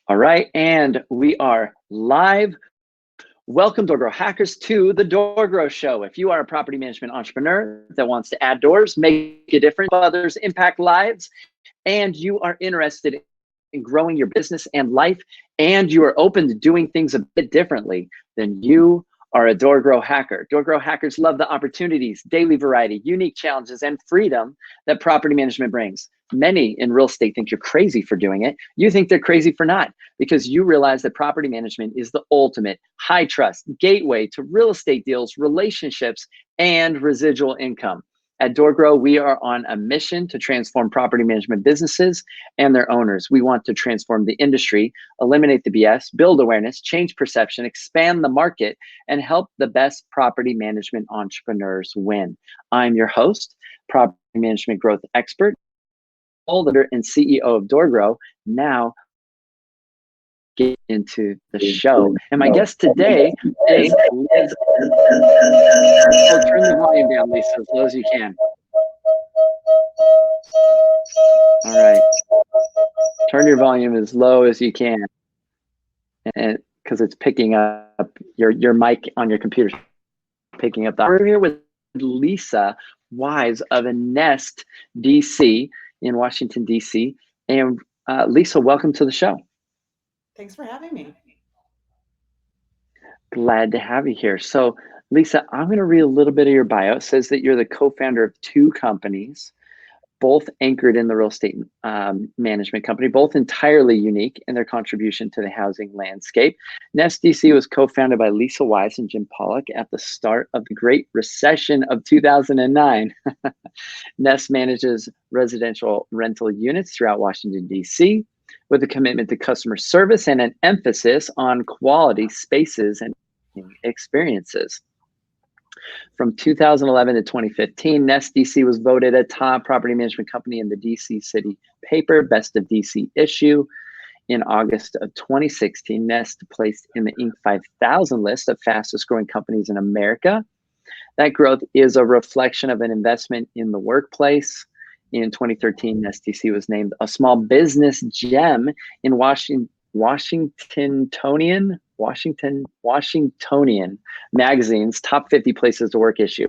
All right, and we are live. Welcome, DoorGrow hackers, to the DoorGrow Show. If you are a property management entrepreneur that wants to add doors, make a difference, help others, impact lives, and you are interested in growing your business and life, and you are open to doing things a bit differently, then you are a DoorGrow hacker. DoorGrow hackers love the opportunities, daily variety, unique challenges, and freedom that property management brings. Many in real estate think you're crazy for doing it. You think they're crazy for not, because you realize that property management is the ultimate high trust gateway to real estate deals, relationships, and residual income. At DoorGrow, we are on a mission to transform property management businesses and their owners. We want to transform the industry, eliminate the BS, build awareness, change perception, expand the market, and help the best property management entrepreneurs win. I'm your host, property management growth expert, holder and CEO of DoorGrow. Now, get into the show. And my guest today is Liz. Oh, turn the volume down, Lisa, as low as you can. All right. Turn your volume as low as you can, and because it's picking up your mic on your computer, picking up that. We're here with Lisa Wise of Nest DC in Washington, DC. And Lisa, welcome to the show. Thanks for having me. Glad to have you here. So, Lisa, I'm going to read a little bit of your bio. It says that you're the co-founder of two companies, both anchored in the real estate management company, both entirely unique in their contribution to the housing landscape. Nest DC was co-founded by Lisa Wise and Jim Pollock at the start of the Great Recession of 2009. Nest manages residential rental units throughout Washington, DC, with a commitment to customer service and an emphasis on quality spaces and experiences. From 2011 to 2015, Nest DC was voted a top property management company in the DC City paper, Best of DC issue. In August of 2016, Nest placed in the Inc. 5000 list of fastest growing companies in America. That growth is a reflection of an investment in the workplace. In 2013, Nest DC was named a small business gem in Washingtonian magazine's top 50 places to work issue.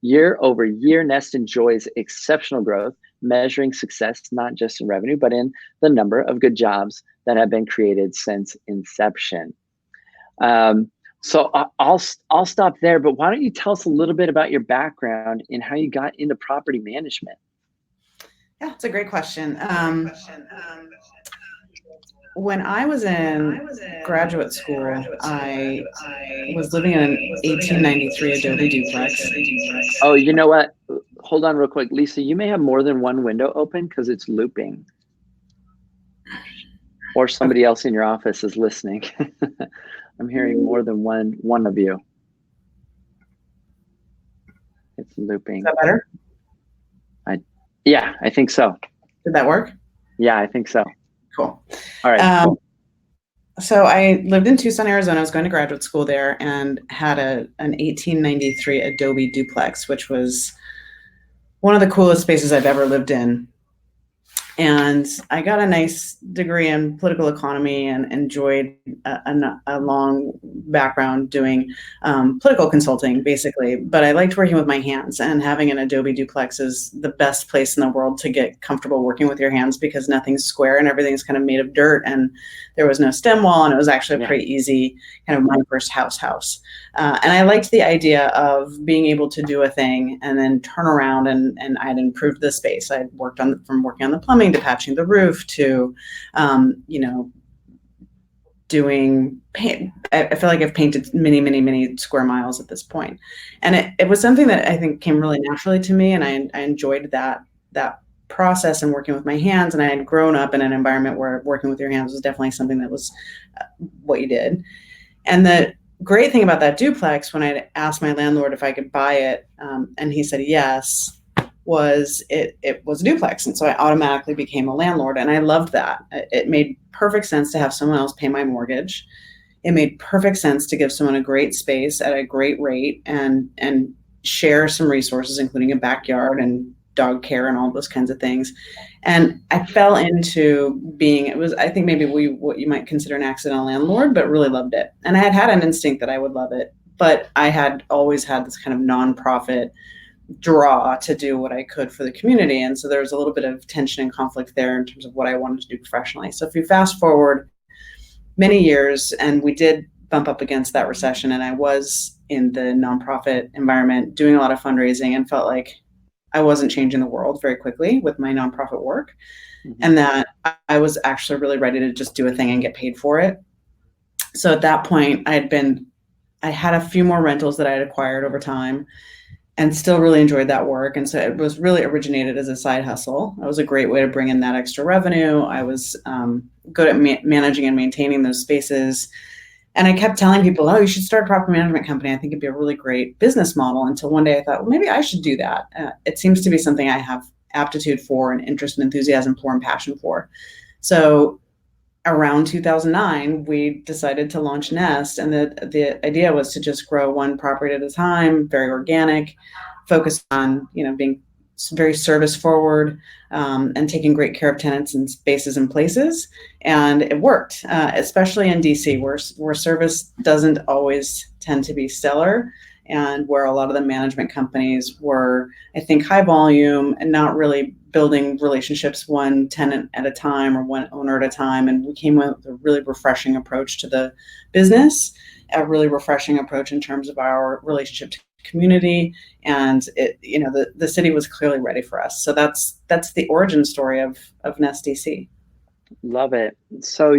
Year over year, Nest enjoys exceptional growth, measuring success not just in revenue, but in the number of good jobs that have been created since inception. So I'll stop there, but why don't you tell us a little bit about your background and how you got into property management? Yeah, it's a great question. When I was in graduate school, I was living in an 1893 Adobe duplex. Oh, you know what? Hold on real quick. Lisa, you may have more than one window open because it's looping. Or somebody else in your office is listening. I'm hearing more than one of you. It's looping. Is that better? Yeah, I think so. Did that work? Yeah, I think so. Cool. All right. Cool. So I lived in Tucson, Arizona. I was going to graduate school there and had an 1893 Adobe duplex, which was one of the coolest spaces I've ever lived in. And I got a nice degree in political economy and enjoyed a long background doing political consulting, basically. But I liked working with my hands, and having an Adobe duplex is the best place in the world to get comfortable working with your hands because nothing's square and everything's kind of made of dirt, and there was no stem wall, and it was actually a pretty easy kind of my first house. And I liked the idea of being able to do a thing and then turn around and I'd improved the space. I'd worked from working on the plumbing to patching the roof to, doing paint. I feel like I've painted many square miles at this point. And it was something that I think came really naturally to me. And I enjoyed that process and working with my hands. And I had grown up in an environment where working with your hands was definitely something that was what you did. And the great thing about that duplex, when I asked my landlord if I could buy it, and he said yes, was it was a duplex. And so I automatically became a landlord, and I loved that. It made perfect sense to have someone else pay my mortgage. It made perfect sense to give someone a great space at a great rate and share some resources, including a backyard and dog care and all those kinds of things. And I fell into I think maybe what you might consider an accidental landlord, but really loved it. And I had an instinct that I would love it, but I had always had this kind of nonprofit draw to do what I could for the community. And so there was a little bit of tension and conflict there in terms of what I wanted to do professionally. So if you fast forward many years, and we did bump up against that recession, and I was in the nonprofit environment doing a lot of fundraising and felt like I wasn't changing the world very quickly with my nonprofit work, and that I was actually really ready to just do a thing and get paid for it. So at that point, I had a few more rentals that I had acquired over time and still really enjoyed that work. And so it was really originated as a side hustle. It was a great way to bring in that extra revenue. I was good at managing and maintaining those spaces. And I kept telling people, oh, you should start a property management company. I think it'd be a really great business model. Until one day I thought, well, maybe I should do that. It seems to be something I have aptitude for and interest and enthusiasm for and passion for. So around 2009, we decided to launch Nest. And the idea was to just grow one property at a time, very organic, focused on, being very service forward, and taking great care of tenants and spaces and places. And it worked, especially in DC, where service doesn't always tend to be stellar, and where a lot of the management companies were, I think, high volume and not really building relationships one tenant at a time or one owner at a time. And we came with a really refreshing approach to the business, a really refreshing approach in terms of our relationship to community. And the city was clearly ready for us. So that's the origin story of Nest DC. Love it. So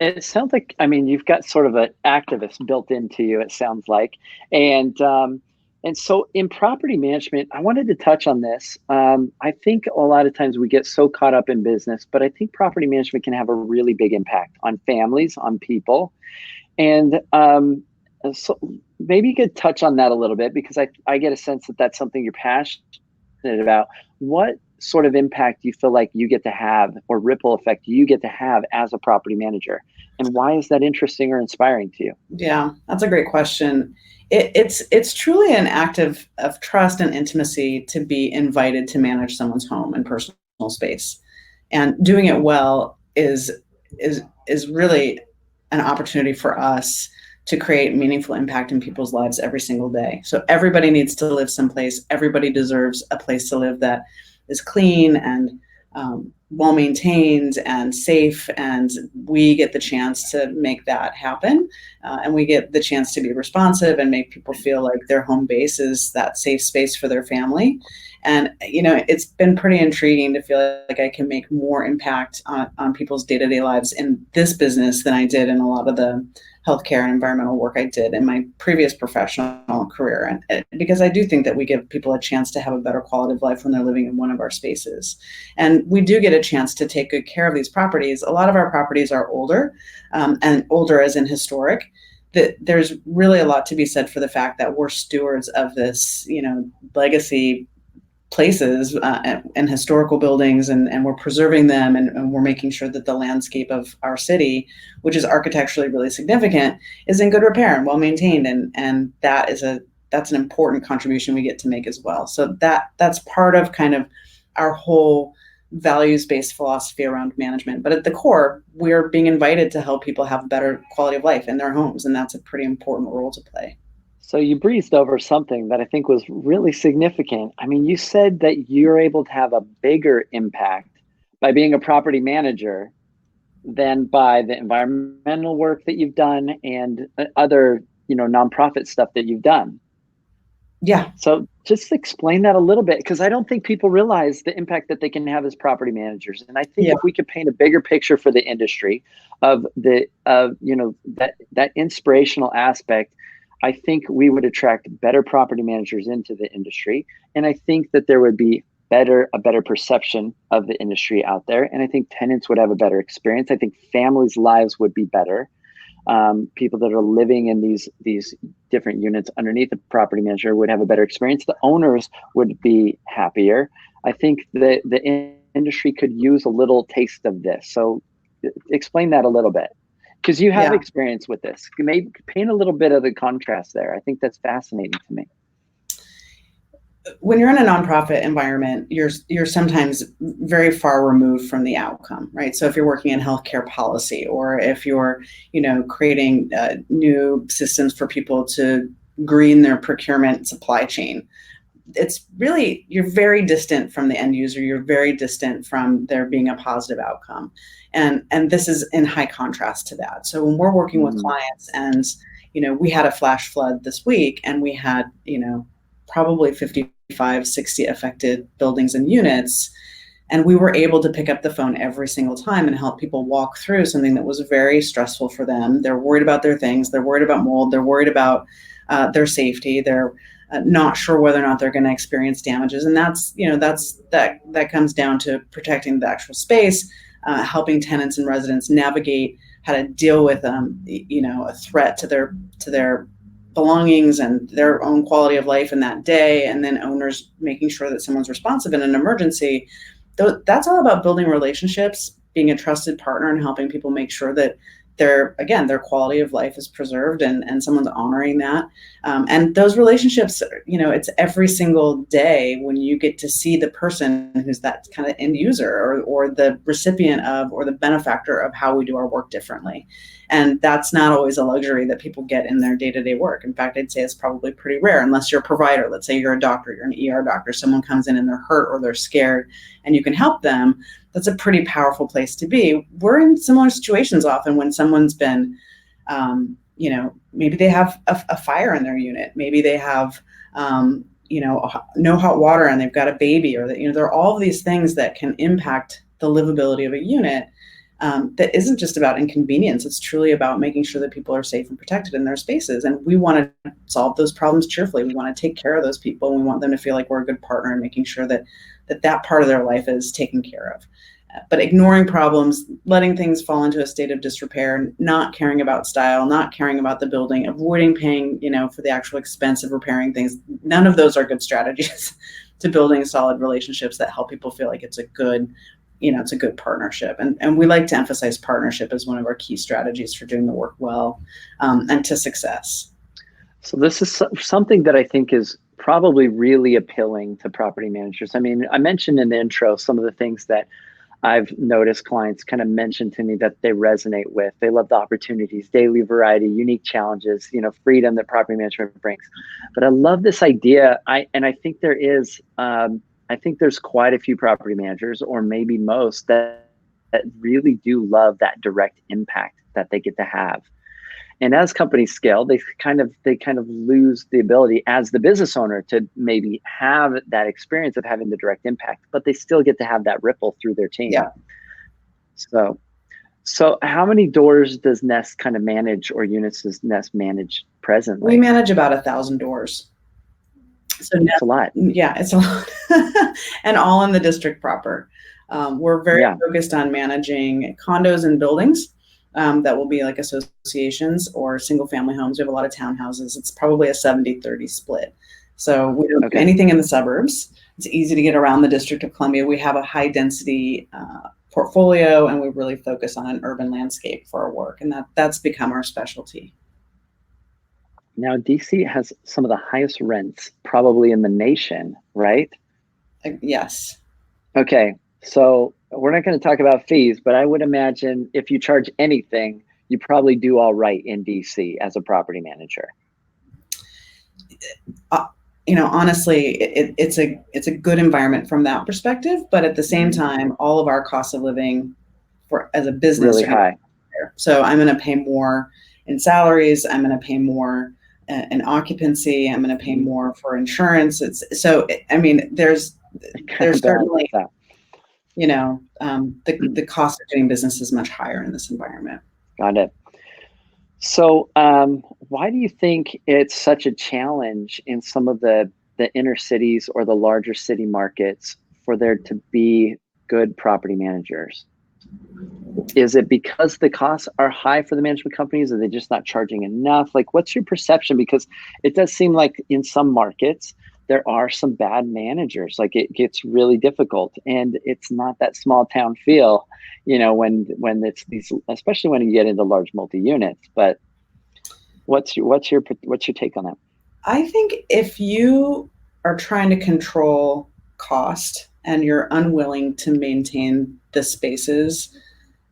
it sounds like, you've got sort of an activist built into you, it sounds like. And so in property management, I wanted to touch on this. I think a lot of times we get so caught up in business, but I think property management can have a really big impact on families, on people. And so maybe you could touch on that a little bit, because I get a sense that that's something you're passionate about. What sort of impact do you feel like you get to have, or ripple effect you get to have as a property manager? And why is that interesting or inspiring to you? Yeah, that's a great question. It's truly an act of trust and intimacy to be invited to manage someone's home and personal space. And doing it well is really an opportunity for us to create meaningful impact in people's lives every single day. So everybody needs to live someplace. Everybody deserves a place to live that is clean and well-maintained and safe. And we get the chance to make that happen. And we get the chance to be responsive and make people feel like their home base is that safe space for their family. And, it's been pretty intriguing to feel like I can make more impact on people's day-to-day lives in this business than I did in a lot of the healthcare and environmental work I did in my previous professional career. And because I do think that we give people a chance to have a better quality of life when they're living in one of our spaces. And we do get a chance to take good care of these properties. A lot of our properties are older, and older as in historic. There's really a lot to be said for the fact that we're stewards of this, legacy places and historical buildings, and we're preserving them, and we're making sure that the landscape of our city, which is architecturally really significant, is in good repair and well maintained, and that's an important contribution we get to make as well. So that's part of kind of our whole values-based philosophy around management. But at the core, we're being invited to help people have a better quality of life in their homes, and that's a pretty important role to play. So you breezed over something that I think was really significant. You said that you're able to have a bigger impact by being a property manager than by the environmental work that you've done and other, nonprofit stuff that you've done. Yeah. So just explain that a little bit, because I don't think people realize the impact that they can have as property managers. And I think if we could paint a bigger picture for the industry of that inspirational aspect, I think we would attract better property managers into the industry. And I think that there would be a better perception of the industry out there. And I think tenants would have a better experience. I think families' lives would be better. People that are living in these different units underneath the property manager would have a better experience. The owners would be happier. I think the industry could use a little taste of this. So explain that a little bit, because you have experience with this. Maybe paint a little bit of the contrast there. I think that's fascinating to me. when you're in a nonprofit environment, you're sometimes very far removed from the outcome, right? So if you're working in healthcare policy, or if you're, creating new systems for people to green their procurement supply chain, it's really, you're very distant from the end user. You're very distant from there being a positive outcome, and this is in high contrast to that. So when we're working with clients, and we had a flash flood this week, and we had probably 55, 60 affected buildings and units. And we were able to pick up the phone every single time and help people walk through something that was very stressful for them. They're worried about their things. They're worried about mold. They're worried about their safety. They're not sure whether or not they're going to experience damages. And that comes down to protecting the actual space, helping tenants and residents navigate how to deal with a threat to their belongings and their own quality of life in that day, and then owners making sure that someone's responsive in an emergency. That's all about building relationships, being a trusted partner, and helping people make sure that their quality of life is preserved, and someone's honoring that. And those relationships, it's every single day when you get to see the person who's that kind of end user, or the recipient of, or the benefactor of how we do our work differently. And that's not always a luxury that people get in their day-to-day work. In fact, I'd say it's probably pretty rare, unless you're a provider. Let's say you're a doctor, you're an ER doctor, someone comes in and they're hurt or they're scared, and you can help them. That's a pretty powerful place to be. We're in similar situations often when someone's been, maybe they have a fire in their unit. Maybe they have, no hot water, and they've got a baby, or that, there are all these things that can impact the livability of a unit. That isn't just about inconvenience. It's truly about making sure that people are safe and protected in their spaces. And we want to solve those problems cheerfully. We want to take care of those people. We want them to feel like we're a good partner in making sure that part of their life is taken care of. But ignoring problems, letting things fall into a state of disrepair, not caring about style, not caring about the building, avoiding paying, for the actual expense of repairing things. None of those are good strategies to building solid relationships that help people feel like it's a good partnership. And we like to emphasize partnership as one of our key strategies for doing the work well, and to success. So this is something that I think is probably really appealing to property managers. I mean, I mentioned in the intro some of the things that I've noticed clients kind of mention to me that they resonate with. They love the opportunities, daily variety, unique challenges, freedom that property management brings. But I love this idea. I think there is, I think there's quite a few property managers, or maybe most, that really do love that direct impact that they get to have. And as companies scale, they kind of lose the ability as the business owner to maybe have that experience of having the direct impact, but they still get to have that ripple through their team. Yeah. So how many doors does Nest kind of manage, or units does Nest manage presently? We manage about 1,000 doors. So that's a lot. Yeah, it's a lot. And all in the district proper. We're very focused on managing condos and buildings. That will be like associations or single family homes. We have a lot of townhouses. It's probably a 70-30 split. So we don't do anything in the suburbs. It's easy to get around the District of Columbia. We have a high density portfolio, and we really focus on an urban landscape for our work. And that's become our specialty. Now, DC has some of the highest rents probably in the nation, right? Yes. Okay. So we're not going to talk about fees, but I would imagine if you charge anything, you probably do all right in DC as a property manager. Honestly, it's a good environment from that perspective, but at the same time, all of our costs of living as a business really high. So I'm going to pay more in salaries. I'm going to pay more in occupancy. I'm going to pay more for insurance. There's certainly, the cost of doing business is much higher in this environment. Got it. So why do you think it's such a challenge in some of the inner cities or the larger city markets for there to be good property managers? Is it because the costs are high for the management companies? Are they just not charging enough? Like, what's your perception? Because it does seem like in some markets, there are some bad managers. Like, it gets really difficult, and it's not that small town feel, when it's these, especially when you get into large multi-units. But what's your take on that? I think if you are trying to control cost and you're unwilling to maintain the spaces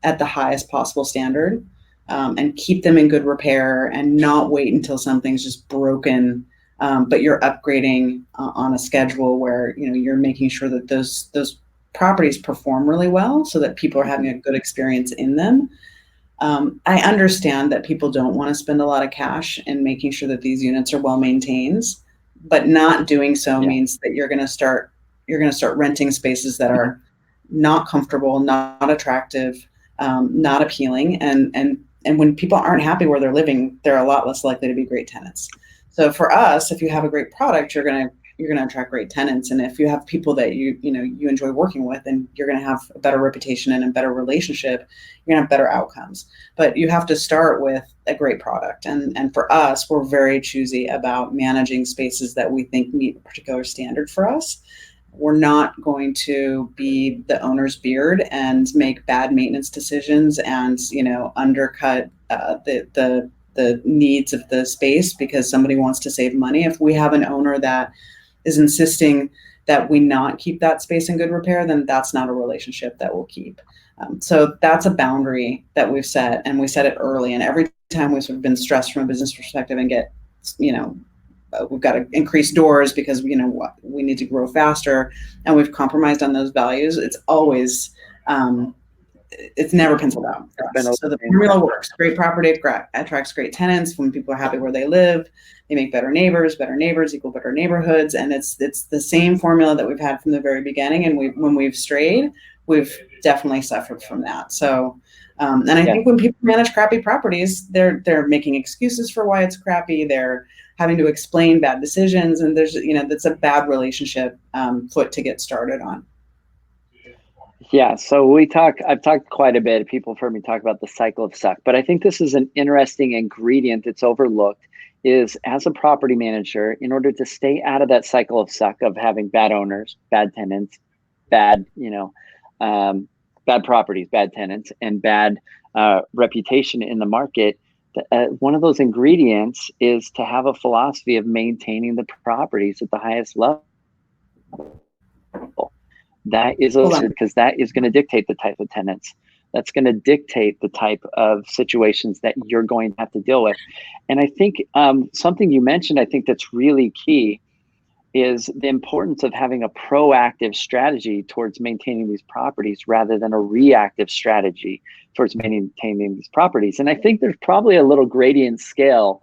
at the highest possible standard, and keep them in good repair and not wait until something's just broken, but you're upgrading on a schedule where you're making sure that those properties perform really well so that people are having a good experience in them. I understand that people don't want to spend a lot of cash in making sure that these units are well maintained, but not doing so means that you're going to start renting spaces that are not comfortable, not attractive, not appealing, and when people aren't happy where they're living, they're a lot less likely to be great tenants. So for us, if you have a great product, you're gonna attract great tenants, and if you have people that you enjoy working with, and you're gonna have a better reputation and a better relationship, you're gonna have better outcomes. But you have to start with a great product, and for us, we're very choosy about managing spaces that we think meet a particular standard for us. We're not going to be the owner's beard and make bad maintenance decisions and undercut the needs of the space because somebody wants to save money. If we have an owner that is insisting that we not keep that space in good repair, then that's not a relationship that we'll keep. So that's a boundary that we've set, and we set it early. And every time we've sort of been stressed from a business perspective and get, we've got to increase doors because we need to grow faster, and we've compromised on those values. It's always, it's never penciled out for us. So the formula works. Great property attracts great tenants. When people are happy where they live, they make better neighbors equal better neighborhoods. And it's the same formula that we've had from the very beginning. And when we've strayed, we've definitely suffered from that. So, and I think when people manage crappy properties, they're making excuses for why it's crappy. They're having to explain bad decisions, and there's that's a bad relationship foot to get started on. Yeah, so I've talked quite a bit. People have heard me talk about the cycle of suck, but I think this is an interesting ingredient that's overlooked. Is as a property manager, in order to stay out of that cycle of suck of having bad owners, bad tenants, bad properties, bad tenants, and bad reputation in the market, one of those ingredients is to have a philosophy of maintaining the properties at the highest level. That is because that is going to dictate the type of tenants. That's going to dictate the type of situations that you're going to have to deal with. And I think something you mentioned, I think that's really key, is the importance of having a proactive strategy towards maintaining these properties rather than a reactive strategy towards maintaining these properties. And I think there's probably a little gradient scale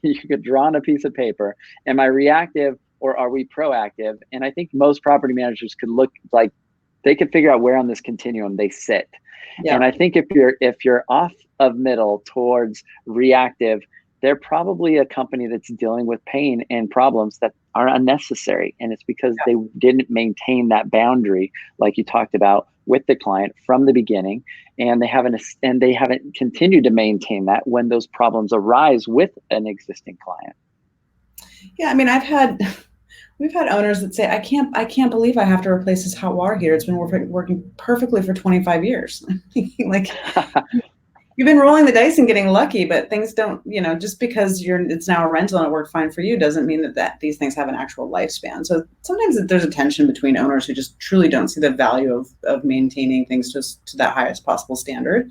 you could draw on a piece of paper. Am I reactive or are we proactive? And I think most property managers could look like they could figure out where on this continuum they sit. Yeah. And I think if you're off of middle towards reactive, they're probably a company that's dealing with pain and problems that are unnecessary. And it's because they didn't maintain that boundary, like you talked about, with the client from the beginning. And they haven't continued to maintain that when those problems arise with an existing client. Yeah, I mean, we've had owners that say, I can't believe I have to replace this hot water heater. It's been working perfectly for 25 years. Like, you've been rolling the dice and getting lucky, but things don't, just because it's now a rental and it worked fine for you doesn't mean that these things have an actual lifespan. So sometimes there's a tension between owners who just truly don't see the value of maintaining things to that highest possible standard.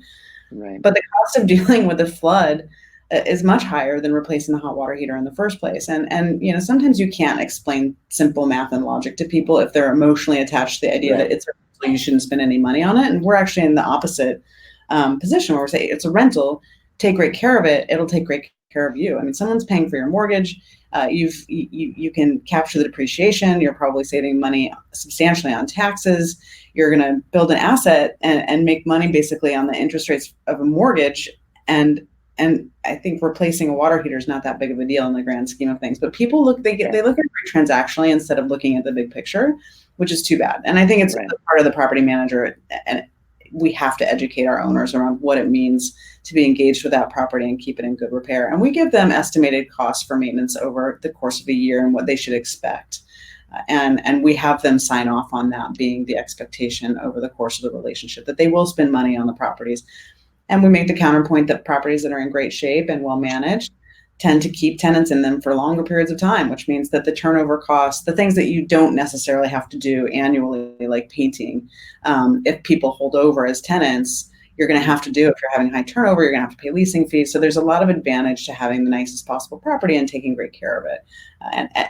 Right. But the cost of dealing with a flood is much higher than replacing the hot water heater in the first place. And sometimes you can't explain simple math and logic to people if they're emotionally attached to the idea that it's a rental, you shouldn't spend any money on it. And we're actually in the opposite position where we say it's a rental, take great care of it, it'll take great care of you. I mean, someone's paying for your mortgage, you can capture the depreciation, you're probably saving money substantially on taxes, you're going to build an asset and make money basically on the interest rates of a mortgage. And I think replacing a water heater is not that big of a deal in the grand scheme of things. But people look at it transactionally instead of looking at the big picture, which is too bad. And I think it's part of the property manager, and we have to educate our owners around what it means to be engaged with that property and keep it in good repair. And we give them estimated costs for maintenance over the course of a year and what they should expect. And we have them sign off on that being the expectation over the course of the relationship, that they will spend money on the properties. And we make the counterpoint that properties that are in great shape and well managed, tend to keep tenants in them for longer periods of time, which means that the turnover costs, the things that you don't necessarily have to do annually, like painting, if people hold over as tenants, you're going to have to do. If you're having high turnover, you're going to have to pay leasing fees. So there's a lot of advantage to having the nicest possible property and taking great care of it.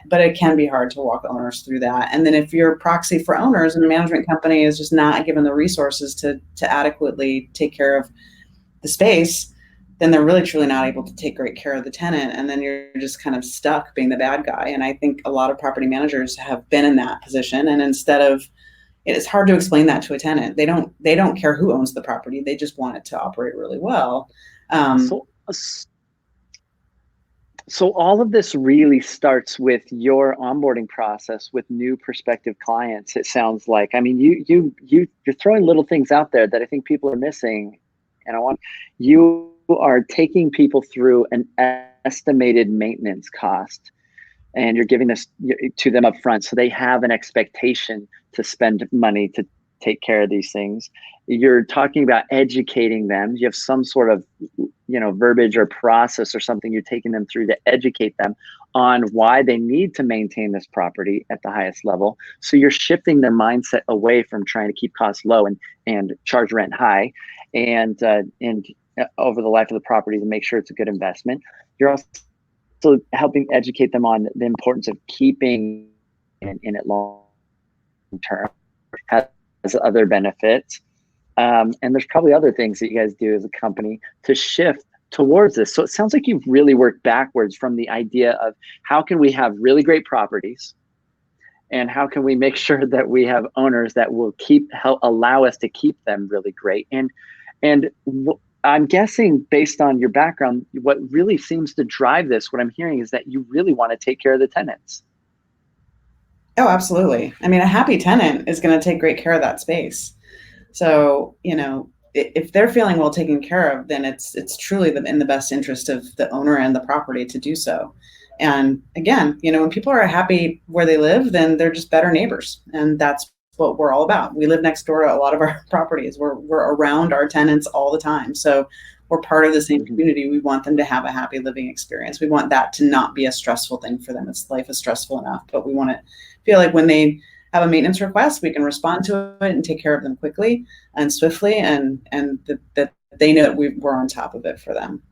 But it can be hard to walk owners through that. And then if your proxy for owners and a management company is just not given the resources to adequately take care of the space, then they're really truly not able to take great care of the tenant. And then you're just kind of stuck being the bad guy. And I think a lot of property managers have been in that position. And instead of, it's hard to explain that to a tenant. They don't care who owns the property. They just want it to operate really well. So all of this really starts with your onboarding process with new prospective clients. It sounds like, I mean, you're throwing little things out there that I think people are missing. And you are taking people through an estimated maintenance cost, and you're giving this to them up front, so they have an expectation to spend money to take care of these things. You're talking about educating them. You have some sort of, verbiage or process or something you're taking them through to educate them on why they need to maintain this property at the highest level. So you're shifting their mindset away from trying to keep costs low and charge rent high, and over the life of the property to make sure it's a good investment. You're also helping educate them on the importance of keeping in it long term. Has other benefits. And there's probably other things that you guys do as a company to shift towards this. So it sounds like you've really worked backwards from the idea of how can we have really great properties, and how can we make sure that we have owners that will allow us to keep them really great. And I'm guessing, based on your background, what really seems to drive this, what I'm hearing, is that you really want to take care of the tenants. Oh, absolutely. I mean, a happy tenant is going to take great care of that space. So, if they're feeling well taken care of, then it's truly in the best interest of the owner and the property to do so. And again, when people are happy where they live, then they're just better neighbors. And that's what we're all about. We live next door to a lot of our properties. We're around our tenants all the time. So we're part of the same community. We want them to have a happy living experience. We want that to not be a stressful thing for them. Life is stressful enough, but we want to feel like when they have a maintenance request, we can respond to it and take care of them quickly and swiftly, and that they know that we're on top of it for them.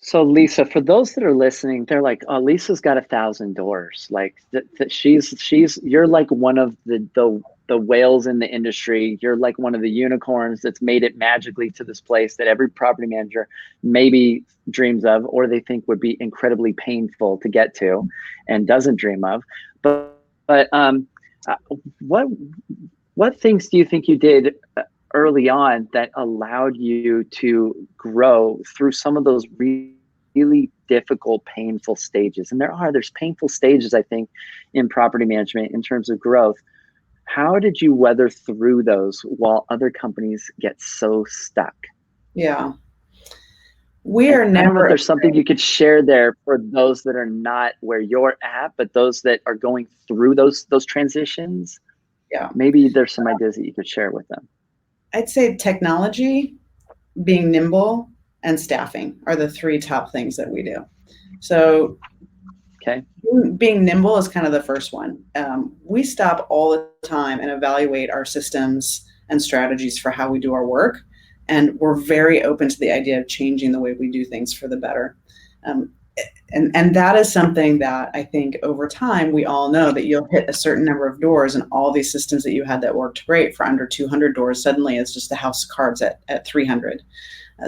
So Lisa, for those that are listening, they're like, "Oh, Lisa's got 1,000 doors. Like you're like one of the whales in the industry. You're like one of the unicorns that's made it magically to this place that every property manager maybe dreams of, or they think would be incredibly painful to get to and doesn't dream of. But what things do you think you did early on that allowed you to grow through some of those really difficult, painful stages? And there's painful stages, I think, in property management in terms of growth. How did you weather through those while other companies get so stuck? Yeah. We are never. I don't know if there's something you could share there for those that are not where you're at, but those that are going through those transitions. Yeah. Maybe there's some ideas that you could share with them. I'd say technology, being nimble, and staffing are the three top things that we do. So okay, being nimble is kind of the first one. We stop all the time and evaluate our systems and strategies for how we do our work. And we're very open to the idea of changing the way we do things for the better. And that is something that I think over time, we all know that you'll hit a certain number of doors, and all these systems that you had that worked great for under 200 doors, suddenly it's just a house of cards at 300.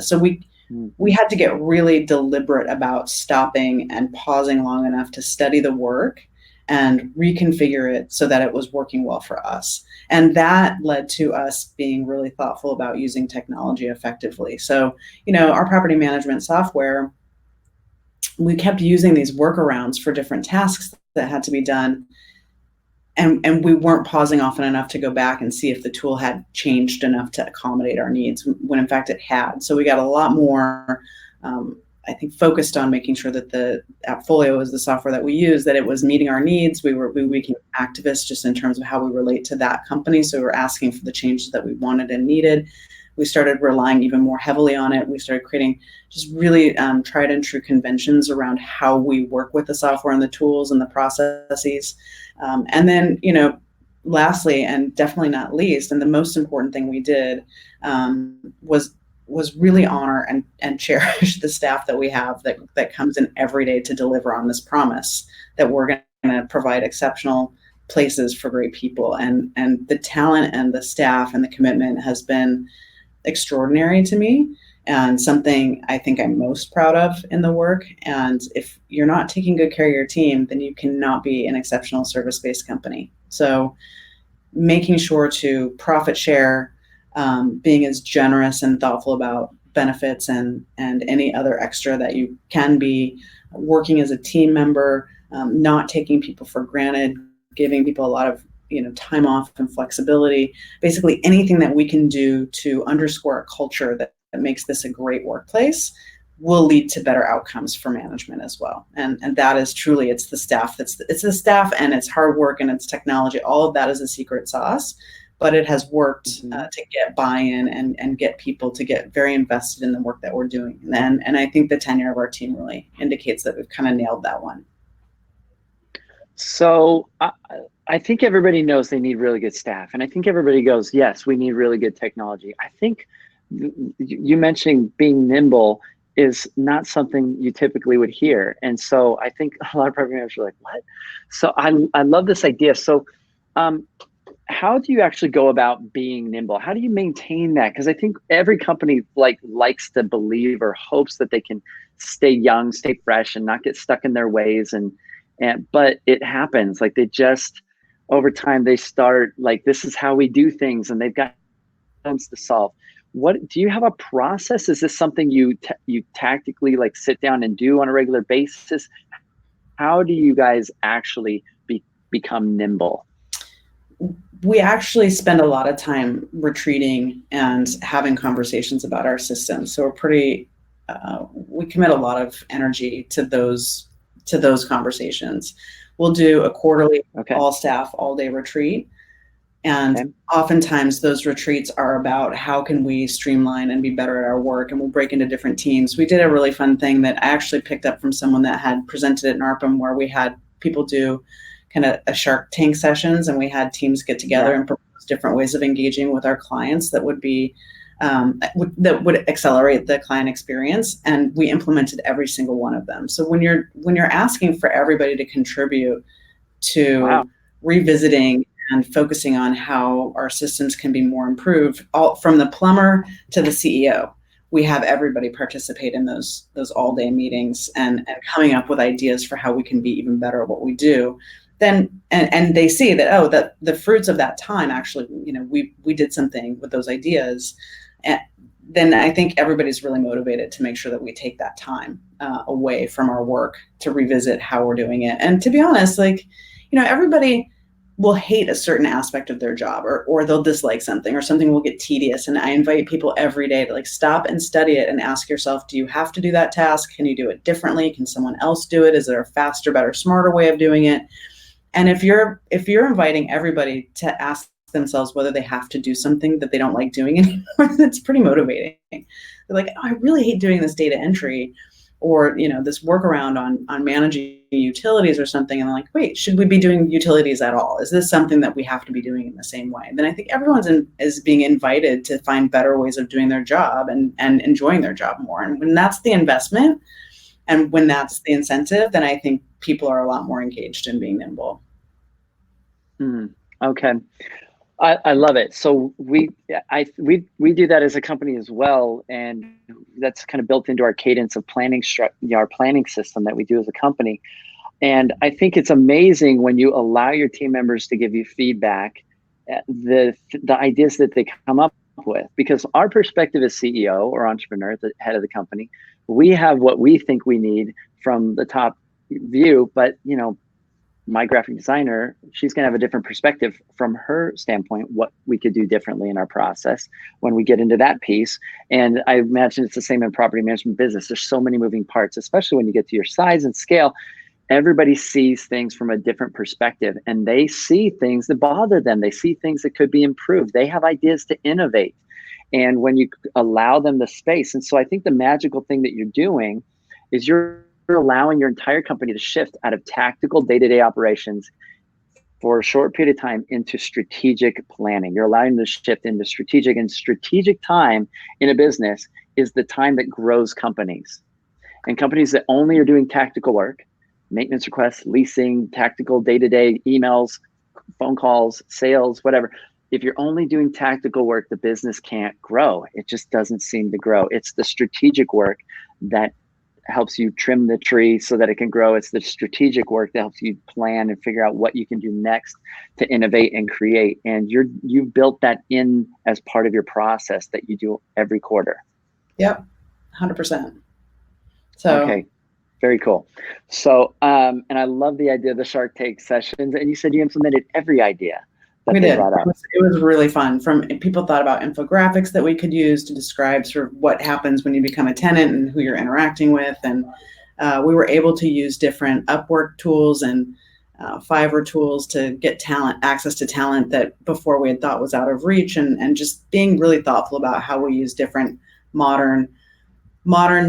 So we had to get really deliberate about stopping and pausing long enough to study the work and reconfigure it so that it was working well for us. And that led to us being really thoughtful about using technology effectively. So, our property management software, we kept using these workarounds for different tasks that had to be done. And we weren't pausing often enough to go back and see if the tool had changed enough to accommodate our needs, when in fact it had. So we got a lot more, I think, focused on making sure that the AppFolio is the software that we use, that it was meeting our needs. We became activists just in terms of how we relate to that company. So we were asking for the changes that we wanted and needed. we started relying even more heavily on it. We started creating just really tried and true conventions around how we work with the software and the tools and the processes. And then, lastly, and definitely not least, and the most important thing we did was really honor and cherish the staff that we have that comes in every day to deliver on this promise that we're going to provide exceptional places for great people. And the talent and the staff and the commitment has been extraordinary to me, and something I think I'm most proud of in the work. And if you're not taking good care of your team, then you cannot be an exceptional service-based company. So making sure to profit share, being as generous and thoughtful about benefits and any other extra that you can be, working as a team member, not taking people for granted, giving people a lot of time off and flexibility, basically anything that we can do to underscore a culture that makes this a great workplace will lead to better outcomes for management as well. And that is truly, it's the staff, it's the staff, and it's hard work and it's technology. All of that is a secret sauce, but it has worked to get buy-in and get people to get very invested in the work that we're doing. And I think the tenure of our team really indicates that we've kind of nailed that one. So I think everybody knows they need really good staff. And I think everybody goes, yes, we need really good technology. I think you mentioning being nimble is not something you typically would hear. And so I think a lot of program managers are like, what? So I love this idea. So how do you actually go about being nimble? How do you maintain that? Because I think every company likes to believe or hopes that they can stay young, stay fresh, and not get stuck in their ways. But it happens. Like they just, over time, they start like, this is how we do things, and they've got problems to solve. What do you have a process? Is this something you tactically sit down and do on a regular basis? How do you guys actually become nimble? We actually spend a lot of time retreating and having conversations about our system. So we're pretty, we commit a lot of energy to those conversations. We'll do a quarterly all staff, all day retreat. And oftentimes those retreats are about how can we streamline and be better at our work, and we'll break into different teams. We did a really fun thing that I actually picked up from someone that had presented at NARPM, where we had people do kind of a Shark Tank sessions, and we had teams get together and propose different ways of engaging with our clients that would be that would accelerate the client experience, and we implemented every single one of them. So when you're asking for everybody to contribute to revisiting and focusing on how our systems can be more improved, all from the plumber to the CEO, we have everybody participate in those all-day meetings and coming up with ideas for how we can be even better at what we do. Then and they see that that the fruits of that time actually, we did something with those ideas. And then I think everybody's really motivated to make sure that we take that time away from our work to revisit how we're doing it. And to be honest, everybody will hate a certain aspect of their job, or they'll dislike something, or something will get tedious. And I invite people every day to stop and study it and ask yourself, do you have to do that task? Can you do it differently? Can someone else do it? Is there a faster, better, smarter way of doing it? And if you're inviting everybody to ask themselves whether they have to do something that they don't like doing anymore, that's pretty motivating. They're like, I really hate doing this data entry, or this workaround on managing utilities or something. And I'm like, wait, should we be doing utilities at all? Is this something that we have to be doing in the same way? Then I think everyone's is being invited to find better ways of doing their job and enjoying their job more. And when that's the investment and when that's the incentive, then I think people are a lot more engaged in being nimble. Okay. I love it. So we do that as a company as well, and that's kind of built into our cadence of planning, our planning system that we do as a company. And I think it's amazing when you allow your team members to give you feedback, the ideas that they come up with, because our perspective as CEO or entrepreneur at the head of the company, we have what we think we need from the top view, but my graphic designer, she's going to have a different perspective from her standpoint, what we could do differently in our process when we get into that piece. And I imagine it's the same in property management business. There's so many moving parts, especially when you get to your size and scale. Everybody sees things from a different perspective, and they see things that bother them. They see things that could be improved. They have ideas to innovate. And when you allow them the space, and so I think the magical thing that you're doing is you're allowing your entire company to shift out of tactical day-to-day operations for a short period of time into strategic planning. You're allowing them to shift into strategic, and strategic time in a business is the time that grows companies. And companies that only are doing tactical work, maintenance requests, leasing, tactical day-to-day emails, phone calls, sales, whatever. If you're only doing tactical work, the business can't grow. It just doesn't seem to grow. It's the strategic work that helps you trim the tree so that it can grow. It's the strategic work that helps you plan and figure out what you can do next to innovate and create. And you've built that in as part of your process that you do every quarter. Yep, 100%. So okay, very cool. So, and I love the idea of the Shark Tank sessions. And you said you implemented every idea that we they did. brought up. It was really fun. From people thought about infographics that we could use to describe sort of what happens when you become a tenant and who you're interacting with. And we were able to use different Upwork tools and Fiverr tools to get access to talent that before we had thought was out of reach, and just being really thoughtful about how we use different modern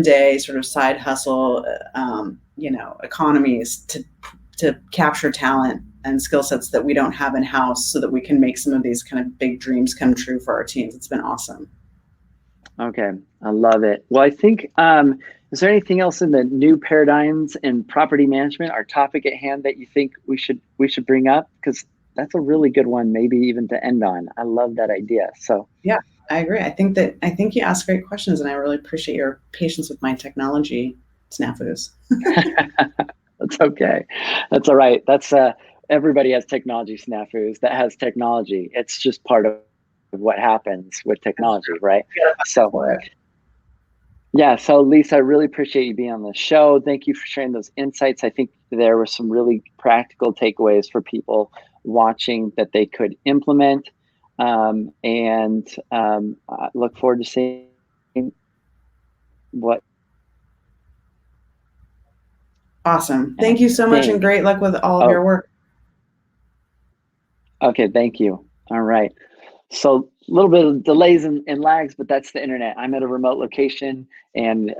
day sort of side hustle, economies to capture talent and skill sets that we don't have in house, so that we can make some of these kind of big dreams come true for our teams. It's been awesome. Okay, I love it. Well, I think, is there anything else in the new paradigms in property management, our topic at hand, that you think we should bring up? Because that's a really good one, maybe even to end on. I love that idea. So yeah, I agree. I think you ask great questions, and I really appreciate your patience with my technology snafus. That's okay. That's all right. That's everybody has technology snafus. That has technology. It's just part of what happens with technology, right? So yeah. So Lisa, I really appreciate you being on the show. Thank you for sharing those insights. I think there were some really practical takeaways for people watching that they could implement. And I look forward to seeing what. Awesome. Thank you so much, and great luck with all of your work. Okay, thank you. All right. So a little bit of delays and lags, but that's the internet. I'm at a remote location and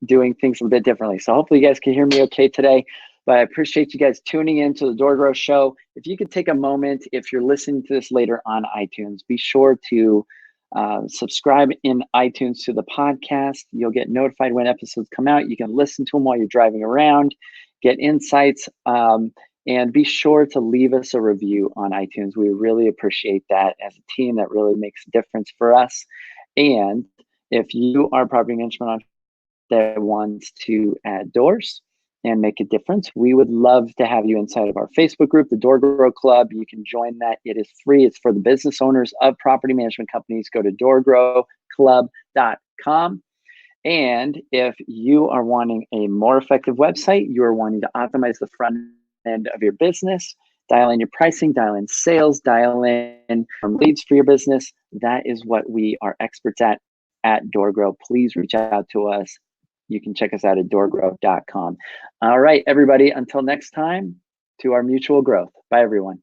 doing things a little bit differently. So hopefully you guys can hear me okay today. But I appreciate you guys tuning in to the DoorGrow show. If you could take a moment, if you're listening to this later on iTunes, be sure to subscribe in iTunes to the podcast. You'll get notified when episodes come out. You can listen to them while you're driving around, get insights, and be sure to leave us a review on iTunes. We really appreciate that. As a team, that really makes a difference for us. And if you are a property management entrepreneur that wants to add doors and make a difference, we would love to have you inside of our Facebook group, the DoorGrow Club. You can join that. It is free. It's for the business owners of property management companies. Go to doorgrowclub.com. And if you are wanting a more effective website, you are wanting to optimize the front end of your business, dial in your pricing, dial in sales, dial in leads for your business, that is what we are experts at DoorGrow. Please reach out to us. You can check us out at doorgrow.com. All right, everybody, until next time, to our mutual growth. Bye, everyone.